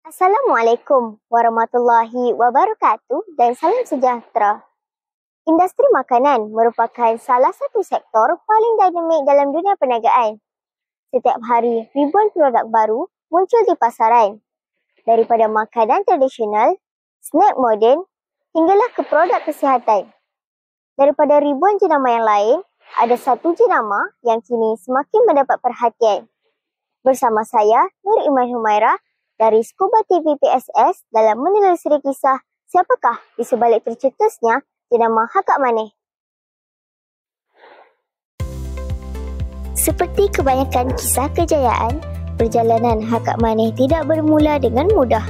Assalamualaikum warahmatullahi wabarakatuh dan salam sejahtera. Industri makanan merupakan salah satu sektor paling dinamik dalam dunia perniagaan. Setiap hari, ribuan produk baru muncul di pasaran. Daripada makanan tradisional, snack moden, hinggalah ke produk kesihatan. Daripada ribuan jenama yang lain, ada satu jenama yang kini semakin mendapat perhatian. Bersama saya, Nur Iman Humaira, dari Scuba TV PSS dalam menelusuri kisah siapakah di sebalik tercetusnya jenama Hakak Maneh. Seperti kebanyakan kisah kejayaan, perjalanan Hakak Maneh tidak bermula dengan mudah.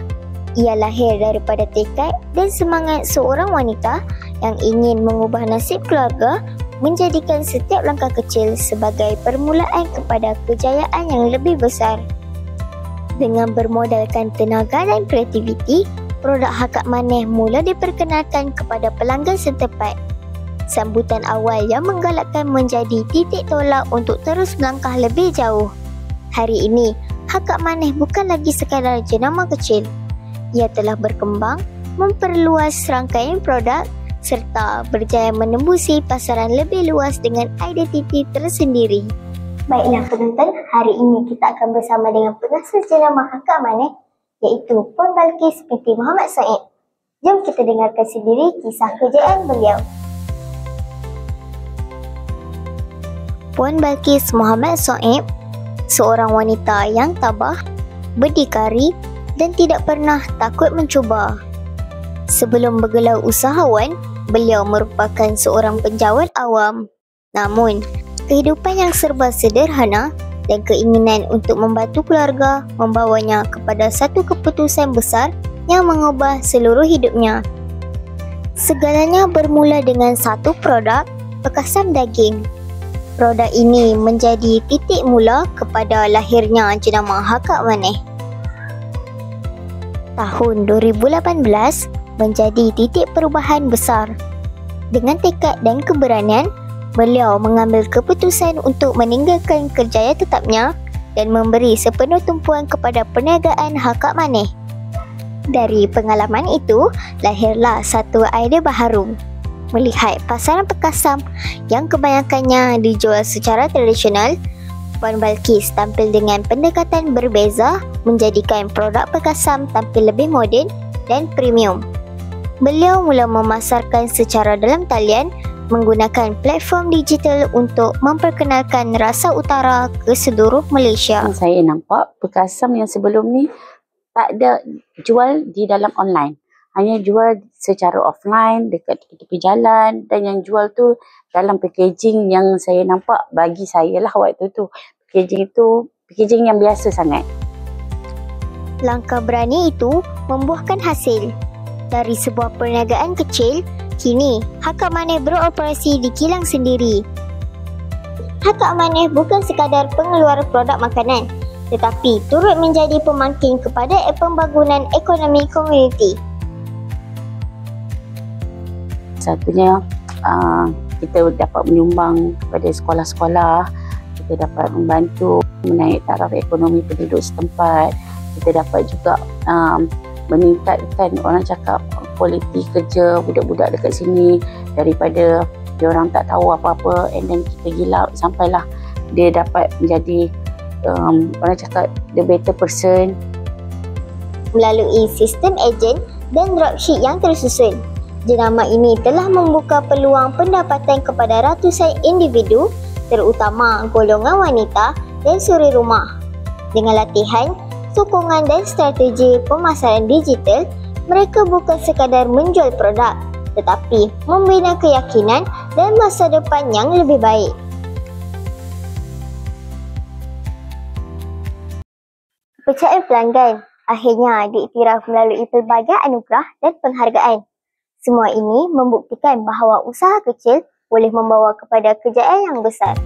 Ia lahir daripada tekad dan semangat seorang wanita yang ingin mengubah nasib keluarga, menjadikan setiap langkah kecil sebagai permulaan kepada kejayaan yang lebih besar. Dengan bermodalkan tenaga dan kreativiti, produk Hakak Maneh mula diperkenalkan kepada pelanggan setempat. Sambutan awal yang menggalakkan menjadi titik tolak untuk terus melangkah lebih jauh. Hari ini, Hakak Maneh bukan lagi sekadar jenama kecil. Ia telah berkembang, memperluas rangkaian produk serta berjaya menembusi pasaran lebih luas dengan identiti tersendiri. Baiklah penonton, hari ini kita akan bersama dengan pengasas jenama Hakak Maneh, iaitu Puan Balkis binti Muhammad Soeb. Jom kita dengarkan sendiri kisah kejayaan beliau. Puan Balkis Muhammad Soeb, seorang wanita yang tabah, berdikari dan tidak pernah takut mencuba. Sebelum bergelar usahawan, beliau merupakan seorang penjawat awam. Namun, kehidupan yang serba sederhana dan keinginan untuk membantu keluarga membawanya kepada satu keputusan besar yang mengubah seluruh hidupnya. Segalanya bermula dengan satu produk, pekasam daging. Produk ini menjadi titik mula kepada lahirnya jenama Hakak Maneh. Tahun 2018 menjadi titik perubahan besar. Dengan tekad dan keberanian, beliau mengambil keputusan untuk meninggalkan kerjaya tetapnya dan memberi sepenuh tumpuan kepada perniagaan Hakak Maneh. Dari pengalaman itu, lahirlah satu idea baharu. Melihat pasaran pekasam yang kebanyakannya dijual secara tradisional, Puan Balkis tampil dengan pendekatan berbeza, menjadikan produk pekasam tampil lebih moden dan premium. Beliau mula memasarkan secara dalam talian menggunakan platform digital untuk memperkenalkan rasa utara ke seluruh Malaysia. Saya nampak pekasam yang sebelum ni tak ada jual di dalam online. Hanya jual secara offline dekat tepi jalan, dan yang jual tu dalam packaging yang saya nampak bagi saya lah waktu tu. Packaging yang biasa sangat. Langkah berani itu membuahkan hasil. Dari sebuah perniagaan kecil, kini Hakak Maneh beroperasi di kilang sendiri. Hakak Maneh bukan sekadar pengeluar produk makanan, tetapi turut menjadi pemangkin kepada pembangunan ekonomi komuniti. Satunya, kita dapat menyumbang kepada sekolah-sekolah, kita dapat membantu menaik taraf ekonomi penduduk setempat, kita dapat juga meningkatkan orang cakap kualiti kerja budak-budak dekat sini, daripada dia orang tak tahu apa-apa and then kita gila sampailah dia dapat menjadi orang cakap the better person. Melalui sistem ejen dan dropship yang tersusun, jenama ini telah membuka peluang pendapatan kepada ratusan individu, terutama golongan wanita dan suri rumah. Dengan latihan, sokongan dan strategi pemasaran digital, mereka bukan sekadar menjual produk, tetapi membina keyakinan dan masa depan yang lebih baik. Kepercayaan pelanggan akhirnya diiktiraf melalui pelbagai anugerah dan penghargaan. Semua ini membuktikan bahawa usaha kecil boleh membawa kepada kejayaan yang besar.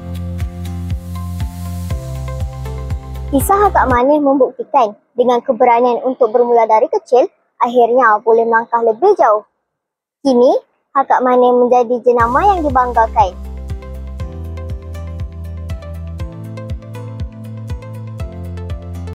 Kisah Hakak Maneh membuktikan dengan keberanian untuk bermula dari kecil, akhirnya boleh melangkah lebih jauh. Kini, Hakak Maneh menjadi jenama yang dibanggakan